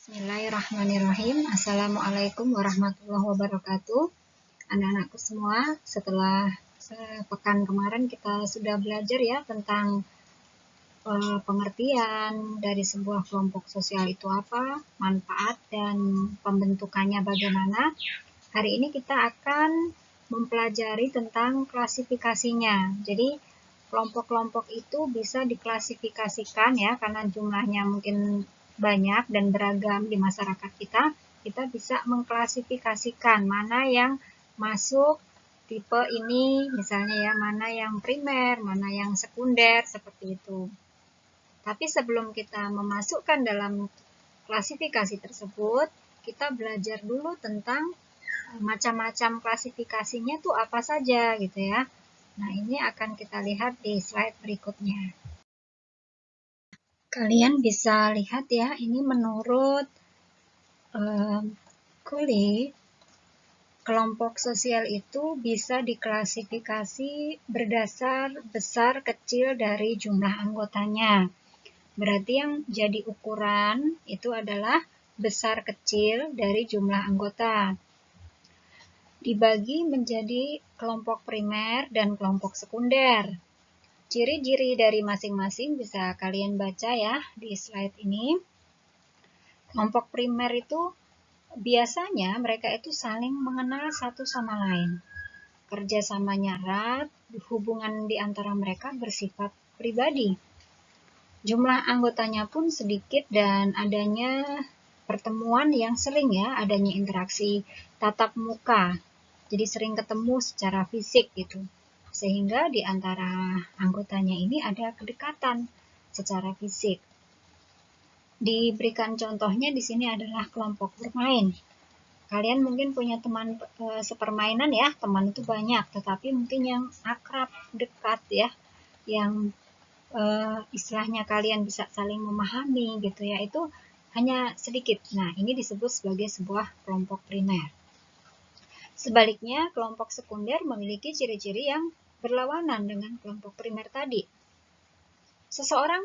Bismillahirrahmanirrahim. Assalamualaikum warahmatullahi wabarakatuh. Anak-anakku semua, setelah pekan kemarin kita sudah belajar ya tentang pengertian dari sebuah kelompok sosial itu apa, manfaat dan pembentukannya bagaimana. Hari ini kita akan mempelajari tentang klasifikasinya. Jadi kelompok-kelompok itu bisa diklasifikasikan ya, karena jumlahnya mungkin banyak dan beragam di masyarakat kita bisa mengklasifikasikan mana yang masuk tipe ini, misalnya ya, mana yang primer, mana yang sekunder, seperti itu. Tapi sebelum kita memasukkan dalam klasifikasi tersebut, kita belajar dulu tentang macam-macam klasifikasinya tuh apa saja gitu ya. Nah, ini akan kita lihat di slide berikutnya. Kalian bisa lihat ya, ini menurut Cooley, kelompok sosial itu bisa diklasifikasi berdasar besar kecil dari jumlah anggotanya. Berarti yang jadi ukuran itu adalah besar kecil dari jumlah anggota. Dibagi menjadi kelompok primer dan kelompok sekunder. Ciri-ciri dari masing-masing bisa kalian baca ya di slide ini. Kelompok primer itu biasanya mereka itu saling mengenal satu sama lain. Kerjasamanya erat, hubungan di antara mereka bersifat pribadi. Jumlah anggotanya pun sedikit dan adanya pertemuan yang sering ya, adanya interaksi tatap muka. Jadi sering ketemu secara fisik gitu. Sehingga di antara anggotanya ini ada kedekatan secara fisik. Diberikan contohnya di sini adalah kelompok bermain. Kalian mungkin punya teman sepermainan ya, teman itu banyak, tetapi mungkin yang akrab, dekat ya, yang istilahnya kalian bisa saling memahami gitu ya, itu hanya sedikit. Nah, ini disebut sebagai sebuah kelompok primer. Sebaliknya, kelompok sekunder memiliki ciri-ciri yang berlawanan dengan kelompok primer tadi. Seseorang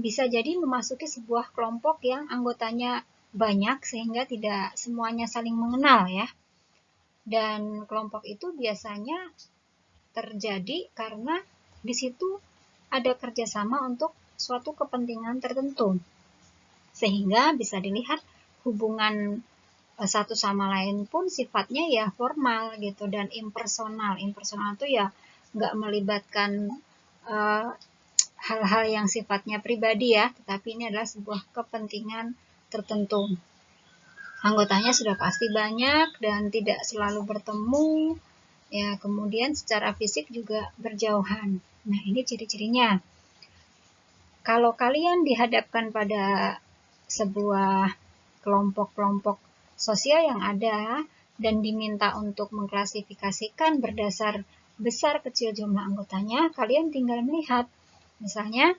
bisa jadi memasuki sebuah kelompok yang anggotanya banyak sehingga tidak semuanya saling mengenal ya. Dan kelompok itu biasanya terjadi karena di situ ada kerjasama untuk suatu kepentingan tertentu. Sehingga bisa dilihat hubungan satu sama lain pun sifatnya ya formal gitu dan impersonal. Impersonal itu ya nggak melibatkan hal-hal yang sifatnya pribadi ya, tetapi ini adalah sebuah kepentingan tertentu. Anggotanya sudah pasti banyak dan tidak selalu bertemu, ya, kemudian secara fisik juga berjauhan. Nah, ini ciri-cirinya. Kalau kalian dihadapkan pada sebuah kelompok-kelompok sosial yang ada dan diminta untuk mengklasifikasikan berdasar besar kecil jumlah anggotanya, kalian tinggal melihat misalnya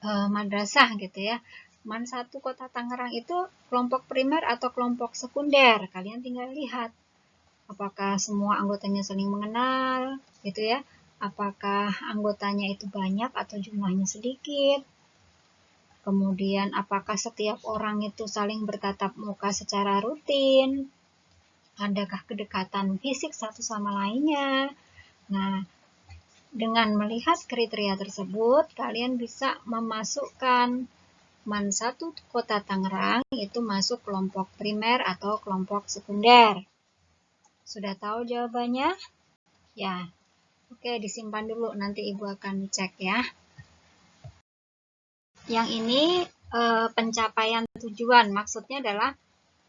madrasah gitu ya. MAN 1 Kota Tangerang itu kelompok primer atau kelompok sekunder. Kalian tinggal lihat apakah semua anggotanya saling mengenal gitu ya. Apakah anggotanya itu banyak atau jumlahnya sedikit. Kemudian apakah setiap orang itu saling bertatap muka secara rutin. Adakah kedekatan fisik satu sama lainnya. Nah, dengan melihat kriteria tersebut, kalian bisa memasukkan MAN 1 Kota Tangerang itu masuk kelompok primer atau kelompok sekunder. Sudah tahu jawabannya? Ya, oke, disimpan dulu, nanti Ibu akan cek ya. Yang ini pencapaian tujuan, maksudnya adalah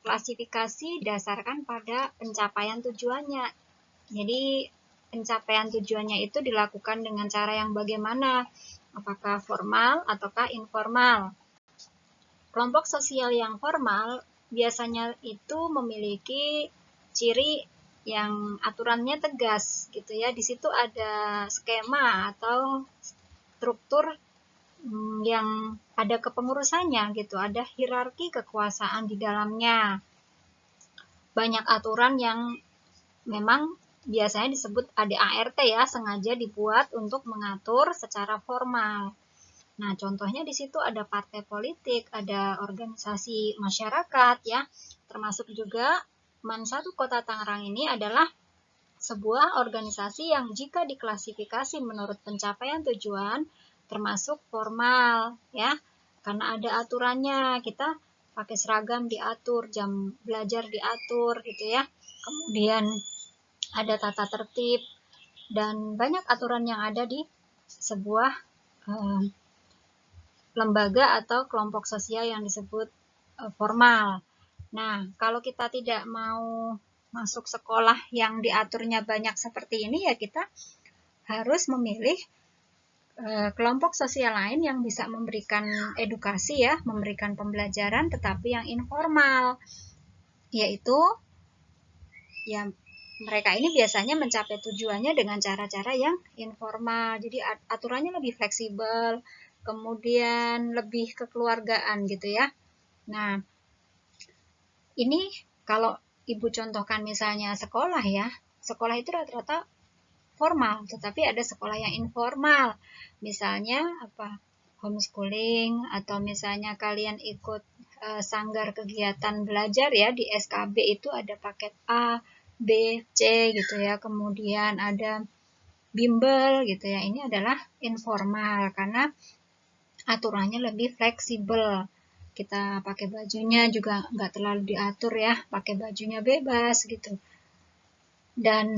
klasifikasi didasarkan pada pencapaian tujuannya. Jadi pencapaian tujuannya itu dilakukan dengan cara yang bagaimana? Apakah formal ataukah informal? Kelompok sosial yang formal biasanya itu memiliki ciri yang aturannya tegas gitu ya. Di situ ada skema atau struktur yang ada kepengurusannya gitu, ada hierarki kekuasaan di dalamnya. Banyak aturan yang memang biasanya disebut ADART ya, sengaja dibuat untuk mengatur secara formal. Nah, contohnya di situ ada partai politik, ada organisasi masyarakat ya, termasuk juga MAN 1 Kota Tangerang ini adalah sebuah organisasi yang jika diklasifikasi menurut pencapaian tujuan termasuk formal ya, karena ada aturannya, kita pakai seragam diatur, jam belajar diatur gitu ya, kemudian ada tata tertib dan banyak aturan yang ada di sebuah lembaga atau kelompok sosial yang disebut formal. Nah, kalau kita tidak mau masuk sekolah yang diaturnya banyak seperti ini, ya kita harus memilih kelompok sosial lain yang bisa memberikan edukasi ya, memberikan pembelajaran tetapi yang informal, yaitu ya mereka ini biasanya mencapai tujuannya dengan cara-cara yang informal. Jadi aturannya lebih fleksibel, kemudian lebih kekeluargaan gitu ya. Nah, ini kalau Ibu contohkan misalnya sekolah ya, sekolah itu rata-rata formal, tetapi ada sekolah yang informal. Misalnya apa? Homeschooling, atau misalnya kalian ikut sanggar kegiatan belajar ya, di SKB itu ada paket A, B, C gitu ya. Kemudian ada bimbel gitu ya. Ini adalah informal karena aturannya lebih fleksibel. Kita pakai bajunya juga nggak terlalu diatur ya, pakai bajunya bebas gitu. Dan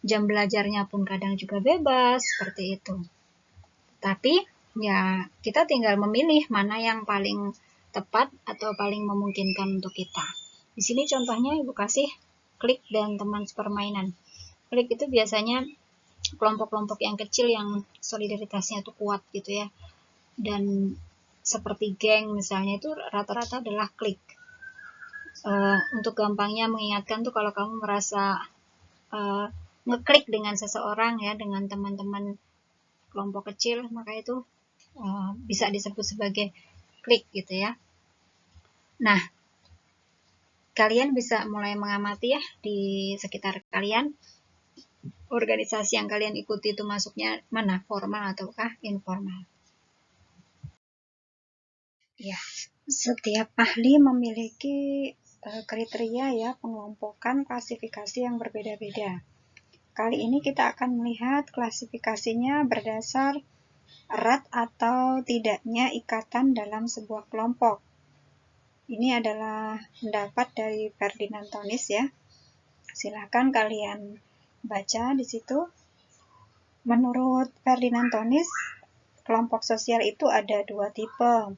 jam belajarnya pun kadang juga bebas, seperti itu. Tapi ya kita tinggal memilih mana yang paling tepat atau paling memungkinkan untuk kita. Di sini contohnya Ibu kasih klik dan teman sepermainan. Klik itu biasanya kelompok-kelompok yang kecil yang solidaritasnya tuh kuat gitu ya. Dan seperti geng misalnya itu rata-rata adalah klik. Untuk gampangnya mengingatkan tuh kalau kamu merasa ngeklik dengan seseorang ya, dengan teman-teman kelompok kecil, maka itu bisa disebut sebagai klik gitu ya. Nah, kalian bisa mulai mengamati ya di sekitar kalian, organisasi yang kalian ikuti itu masuknya mana, formal ataukah informal. Ya, setiap ahli memiliki kriteria ya, pengelompokan klasifikasi yang berbeda-beda. Kali ini kita akan melihat klasifikasinya berdasar erat atau tidaknya ikatan dalam sebuah kelompok. Ini adalah pendapat dari Ferdinand Tonis ya. Silahkan kalian baca di situ. Menurut Ferdinand Tonis, kelompok sosial itu ada dua tipe.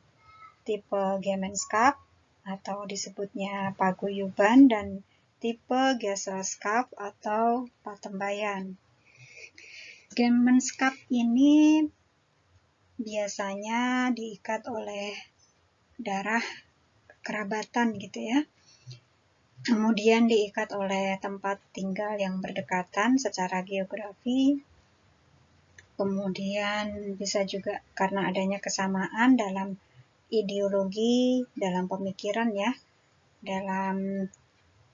Tipe Gemeinschaft atau disebutnya paguyuban dan tipe Gesellschaft atau patembayan. Gemeinschaft ini biasanya diikat oleh darah kerabatan gitu ya. Kemudian diikat oleh tempat tinggal yang berdekatan secara geografi. Kemudian bisa juga karena adanya kesamaan dalam ideologi, dalam pemikiran ya, dalam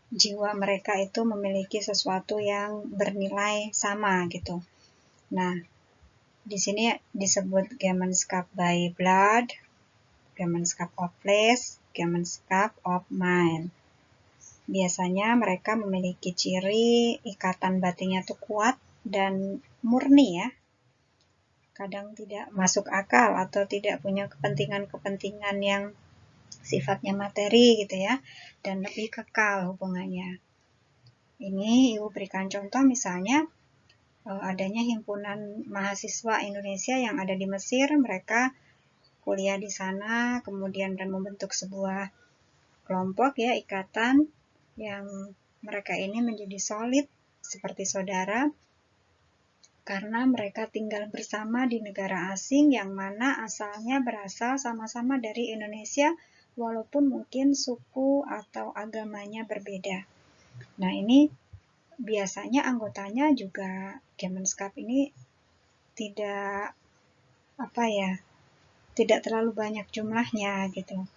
jiwa mereka itu memiliki sesuatu yang bernilai sama gitu. Nah, di sini disebut Gemeinschaft by blood, Gemeinschaft of flesh, Gemeinschaft of mind. Biasanya mereka memiliki ciri ikatan batinnya tuh kuat dan murni ya. Kadang tidak masuk akal atau tidak punya kepentingan-kepentingan yang sifatnya materi gitu ya, dan lebih kekal hubungannya. Ini Ibu berikan contoh misalnya adanya himpunan mahasiswa Indonesia yang ada di Mesir, mereka kuliah di sana, kemudian dan membentuk sebuah kelompok ya, ikatan yang mereka ini menjadi solid seperti saudara karena mereka tinggal bersama di negara asing yang mana asalnya berasal sama-sama dari Indonesia walaupun mungkin suku atau agamanya berbeda. Nah, ini biasanya anggotanya juga Gemeinschaft ini tidak tidak terlalu banyak jumlahnya gitu.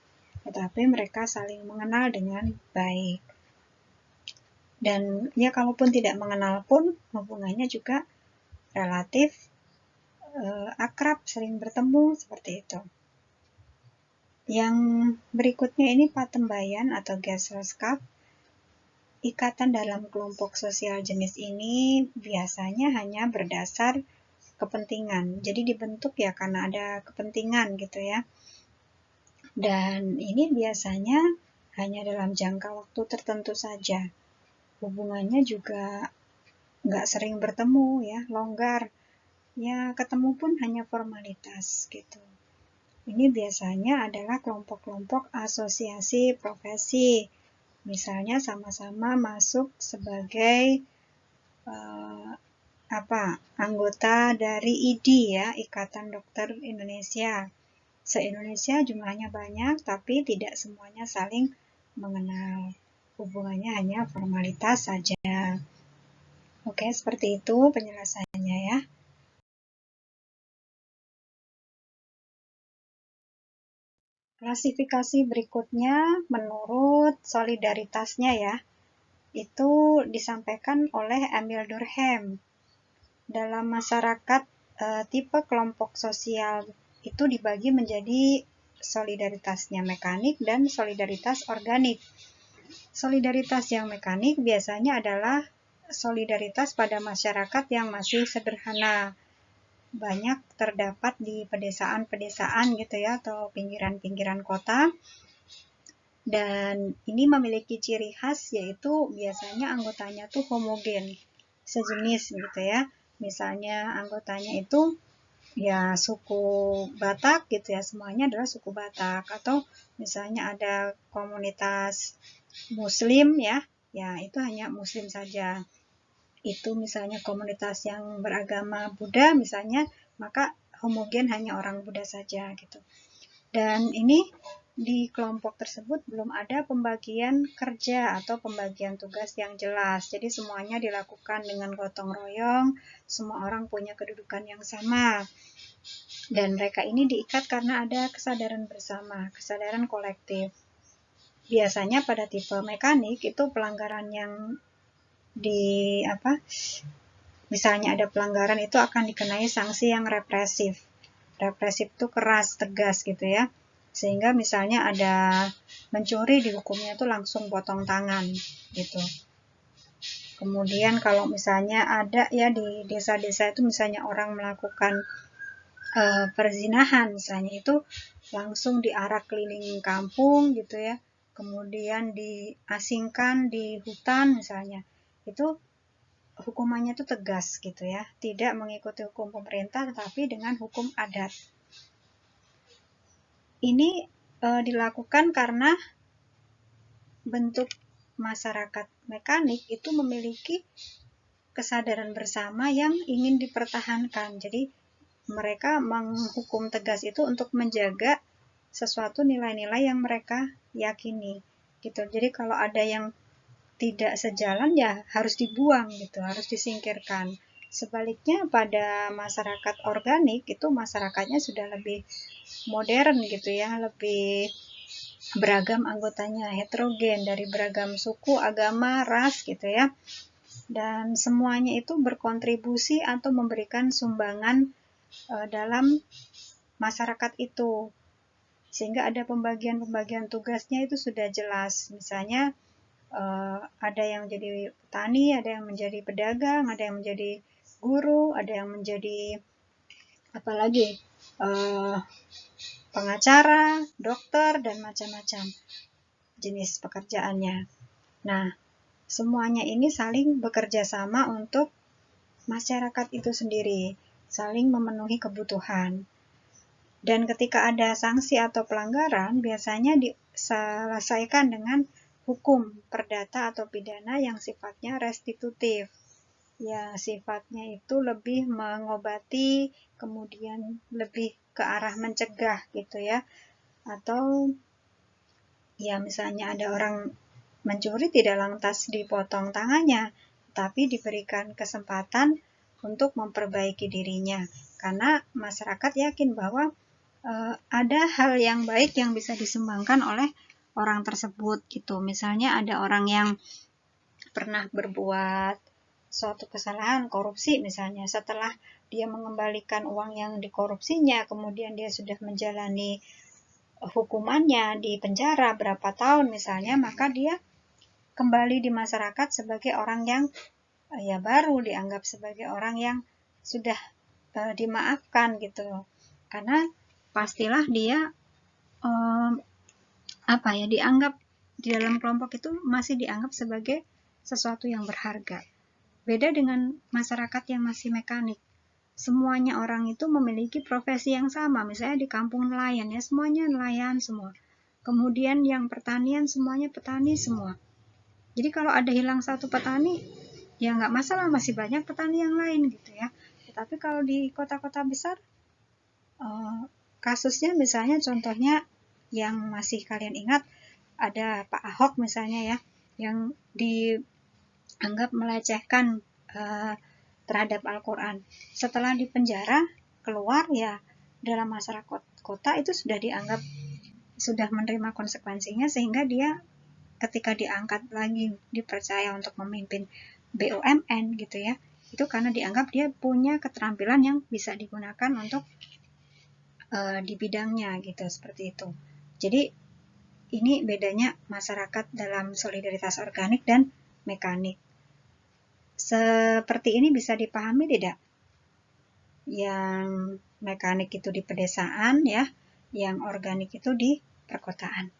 Tetapi mereka saling mengenal dengan baik. Dan ya kalaupun tidak mengenal pun hubungannya juga relatif akrab, sering bertemu, seperti itu. Yang berikutnya ini patembayan atau Gesellschaft. Ikatan dalam kelompok sosial jenis ini biasanya hanya berdasar kepentingan. Jadi dibentuk ya karena ada kepentingan gitu ya. Dan ini biasanya hanya dalam jangka waktu tertentu saja. Hubungannya juga nggak sering bertemu ya, longgar. Ya ketemu pun hanya formalitas gitu. Ini biasanya adalah kelompok-kelompok asosiasi profesi. Misalnya sama-sama masuk sebagai anggota dari IDI ya, Ikatan Dokter Indonesia. Se-Indonesia jumlahnya banyak, tapi tidak semuanya saling mengenal. Hubungannya hanya formalitas saja. Oke, seperti itu penjelasannya ya. Klasifikasi berikutnya menurut solidaritasnya ya, itu disampaikan oleh Emil Durkheim. Dalam masyarakat, tipe kelompok sosial itu dibagi menjadi solidaritasnya mekanik dan solidaritas organik. Solidaritas yang mekanik biasanya adalah solidaritas pada masyarakat yang masih sederhana. Banyak terdapat di pedesaan-pedesaan gitu ya, atau pinggiran-pinggiran kota. Dan ini memiliki ciri khas yaitu biasanya anggotanya tuh homogen, sejenis gitu ya. Misalnya anggotanya itu ya suku Batak gitu ya, semuanya adalah suku Batak. Atau misalnya ada komunitas Muslim ya, ya itu hanya Muslim saja. Itu misalnya komunitas yang beragama Buddha misalnya, maka homogen hanya orang Buddha saja gitu. Dan ini di kelompok tersebut belum ada pembagian kerja atau pembagian tugas yang jelas. Jadi semuanya dilakukan dengan gotong royong, semua orang punya kedudukan yang sama. Dan mereka ini diikat karena ada kesadaran bersama, kesadaran kolektif. Biasanya pada tipe mekanik itu pelanggaran yang misalnya ada pelanggaran itu akan dikenai sanksi yang represif. Represif itu keras, tegas gitu ya. Sehingga misalnya ada mencuri, dihukumnya itu langsung potong tangan gitu. Kemudian kalau misalnya ada ya di desa-desa itu misalnya orang melakukan perzinahan misalnya, itu langsung diarak keliling kampung gitu ya. Kemudian diasingkan di hutan misalnya. Itu hukumannya itu tegas gitu ya. Tidak mengikuti hukum pemerintah tetapi dengan hukum adat. Ini dilakukan karena bentuk masyarakat mekanik itu memiliki kesadaran bersama yang ingin dipertahankan. Jadi mereka menghukum tegas itu untuk menjaga sesuatu nilai-nilai yang mereka yakini gitu. Jadi kalau ada yang tidak sejalan ya harus dibuang gitu, harus disingkirkan. Sebaliknya pada masyarakat organik itu masyarakatnya sudah lebih modern gitu ya, lebih beragam anggotanya, heterogen dari beragam suku, agama, ras gitu ya. Dan semuanya itu berkontribusi atau memberikan sumbangan dalam masyarakat itu. Sehingga ada pembagian-pembagian tugasnya itu sudah jelas. Misalnya ada yang menjadi petani, ada yang menjadi pedagang, ada yang menjadi guru, ada yang menjadi pengacara, dokter, dan macam-macam jenis pekerjaannya. Nah, semuanya ini saling bekerja sama untuk masyarakat itu sendiri, saling memenuhi kebutuhan. Dan ketika ada sanksi atau pelanggaran, biasanya diselesaikan dengan hukum perdata atau pidana yang sifatnya restitutif. Ya, sifatnya itu lebih mengobati, kemudian lebih ke arah mencegah gitu ya. Atau ya misalnya ada orang mencuri tidak lantas dipotong tangannya, tapi diberikan kesempatan untuk memperbaiki dirinya. Karena masyarakat yakin bahwa ada hal yang baik yang bisa disumbangkan oleh orang tersebut gitu. Misalnya ada orang yang pernah berbuat suatu kesalahan, korupsi misalnya, setelah dia mengembalikan uang yang dikorupsinya, kemudian dia sudah menjalani hukumannya di penjara berapa tahun misalnya, maka dia kembali di masyarakat sebagai orang yang ya baru, dianggap sebagai orang yang sudah dimaafkan gitu. Karena pastilah dia dianggap di dalam kelompok itu masih dianggap sebagai sesuatu yang berharga. Beda dengan masyarakat yang masih mekanik. Semuanya orang itu memiliki profesi yang sama. Misalnya di kampung nelayan ya, semuanya nelayan semua. Kemudian yang pertanian semuanya petani semua. Jadi kalau ada hilang satu petani, ya nggak masalah, masih banyak petani yang lain gitu ya. Tetapi kalau di kota-kota besar, kasusnya misalnya contohnya yang masih kalian ingat, ada Pak Ahok misalnya ya, yang dianggap melecehkan terhadap Al-Quran. Setelah di penjara, keluar ya dalam masyarakat kota itu sudah dianggap sudah menerima konsekuensinya, sehingga dia ketika diangkat lagi dipercaya untuk memimpin BUMN gitu ya, itu karena dianggap dia punya keterampilan yang bisa digunakan untuk di bidangnya gitu, seperti itu. Jadi ini bedanya masyarakat dalam solidaritas organik dan mekanik. Seperti ini bisa dipahami tidak? Yang mekanik itu di pedesaan ya, yang organik itu di perkotaan.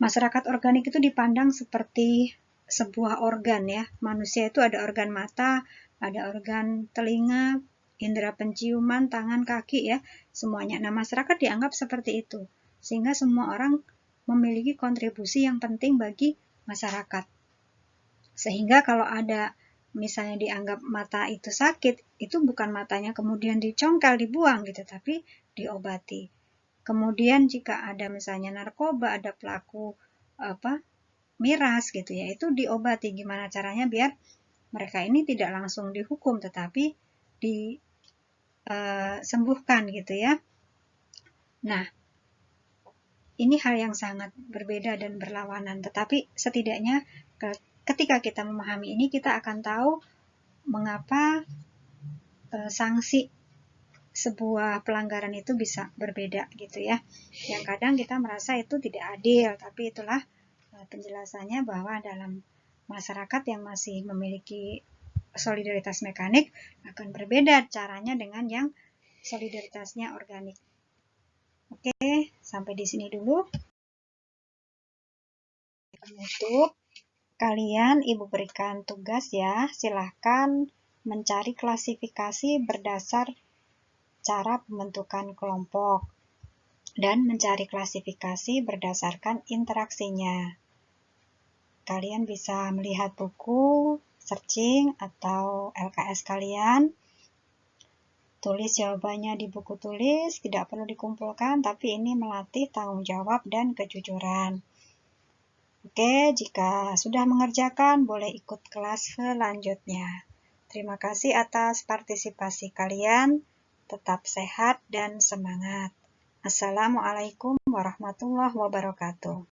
Masyarakat organik itu dipandang seperti sebuah organ ya. Manusia itu ada organ mata, ada organ telinga, indera penciuman, tangan, kaki ya, semuanya. Nah, masyarakat dianggap seperti itu. Sehingga semua orang memiliki kontribusi yang penting bagi masyarakat. Sehingga kalau ada misalnya dianggap mata itu sakit, itu bukan matanya kemudian dicongkel, dibuang gitu, tapi diobati. Kemudian jika ada misalnya narkoba, ada pelaku miras gitu ya, itu diobati. Gimana caranya biar mereka ini tidak langsung dihukum, tetapi disembuhkan gitu ya. Nah, ini hal yang sangat berbeda dan berlawanan, tetapi setidaknya ketika kita memahami ini, kita akan tahu mengapa sanksi sebuah pelanggaran itu bisa berbeda gitu ya. Yang kadang kita merasa itu tidak adil, tapi itulah penjelasannya bahwa dalam masyarakat yang masih memiliki solidaritas mekanik akan berbeda caranya dengan yang solidaritasnya organik. Oke, sampai di sini dulu. Penutup, kalian Ibu berikan tugas ya, silahkan mencari klasifikasi berdasar cara pembentukan kelompok dan mencari klasifikasi berdasarkan interaksinya. Kalian bisa melihat buku, searching, atau LKS kalian. Tulis jawabannya di buku tulis, tidak perlu dikumpulkan, tapi ini melatih tanggung jawab dan kejujuran. Oke, jika sudah mengerjakan, boleh ikut kelas selanjutnya. Terima kasih atas partisipasi kalian. Tetap sehat dan semangat. Assalamualaikum warahmatullahi wabarakatuh.